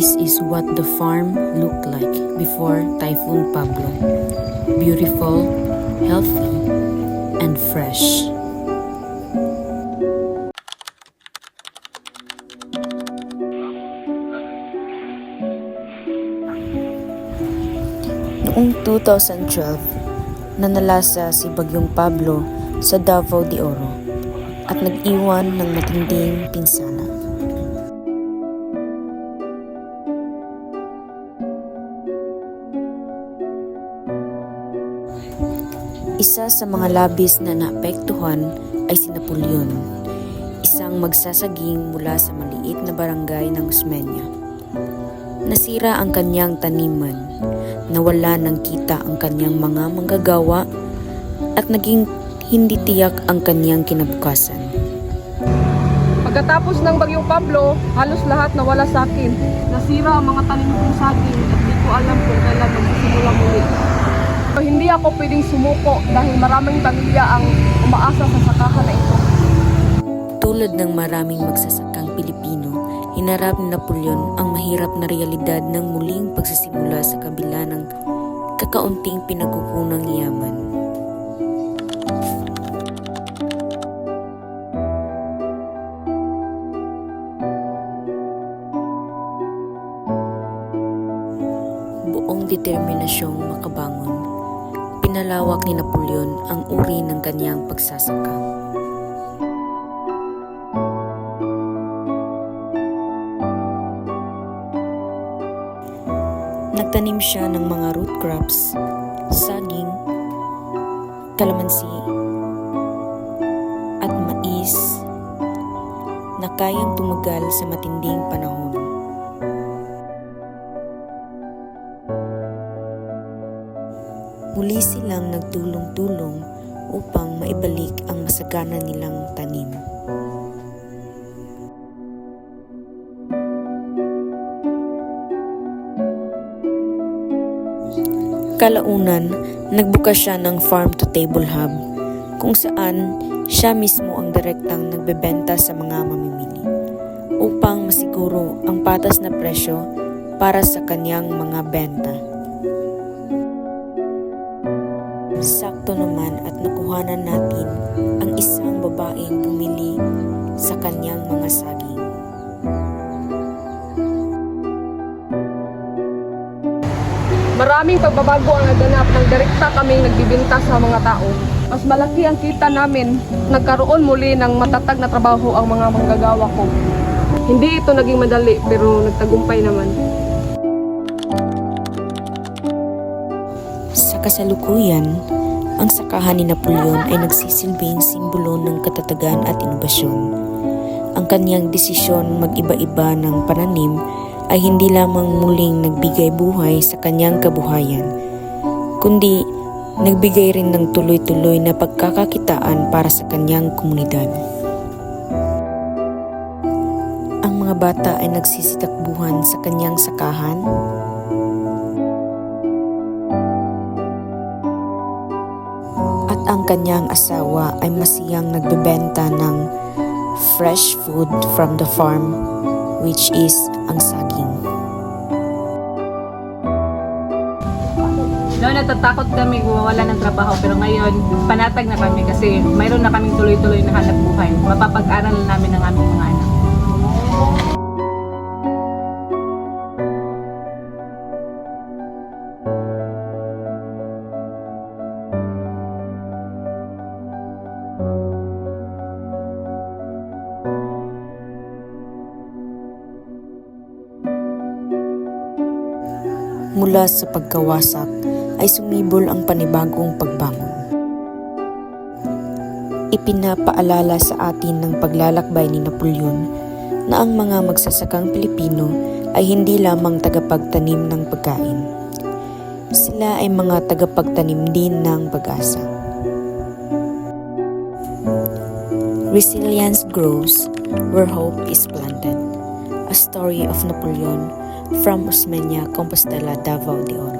This is what the farm looked like before Typhoon Pablo. Beautiful, healthy, and fresh. Noong 2012, nanalasa si Bagyong Pablo sa Davao de Oro at nag-iwan ng matinding pinsala. Isa sa mga labis na naapektuhan ay si Napoleon, isang magsasaging mula sa maliit na barangay ng Osmeña. Nasira ang kanyang taniman, nawala ng kita ang kanyang mga manggagawa at naging hindi tiyak ang kanyang kinabukasan. Pagkatapos ng Bagyong Pablo, halos lahat nawala sa akin. Nasira ang mga tanim kong saging at di ko alam kung kailan magsisimula muli. Hindi ako pwedeng sumuko dahil maraming pamilya ang umaasa sa sakahan na ito. Tulad ng maraming magsasakang Pilipino, hinarap ni Napoleon ang mahirap na realidad ng muling pagsisimula sa kabila ng kakaunting pinagkukunang yaman. Buong determinasyong makabangon, pinalawak ni Napoleon ang uri ng kanyang pagsasaka. Nagtanim siya ng mga root crops, saging, kalamansi, at mais na kayang tumagal sa matinding panahon. Muli silang nagtulong-tulong upang maibalik ang masagana nilang tanim. Kalaunan, nagbukas siya ng farm-to-table hub kung saan siya mismo ang direktang nagbebenta sa mga mamimili upang masiguro ang patas na presyo para sa kanyang mga benta. Sakto naman at nakuhanan natin ang isang babaeng bumili sa kanyang mga saging. Maraming pagbabago ang naganap nang direkta kaming nagbibenta sa mga tao. Mas malaki ang kita namin. Nagkaroon muli ng matatag na trabaho ang mga manggagawa ko. Hindi ito naging madali pero nagtagumpay naman. Sa kasalukuyan, ang sakahan ni Napoleon ay nagsisilbing simbolo ng katatagan at inobasyon. Ang kanyang desisyon mag-iba-iba ng pananim ay hindi lamang muling nagbigay buhay sa kanyang kabuhayan, kundi nagbigay rin ng tuloy-tuloy na pagkakakitaan para sa kanyang komunidad. Ang mga bata ay nagsisitakbuhan sa kanyang sakahan, at ang kanyang asawa ay masiyang nagbebenta ng fresh food from the farm, which is ang saging. Noon natatakot kami wala ng trabaho pero ngayon panatag na kami kasi mayroon na kaming tuloy-tuloy na hanap buhay. Mapapag-aral namin ang aming mga anak. Mula sa pagkawasak ay sumibol ang panibagong pagbangon. Ipinapaalala sa atin ng paglalakbay ni Napoleon na ang mga magsasakang Pilipino ay hindi lamang tagapagtanim ng pagkain. Sila ay mga tagapagtanim din ng pag-asa. Resilience grows where hope is planted. A story of Napoleon from Osmeña, Compostela, Davao de Oro.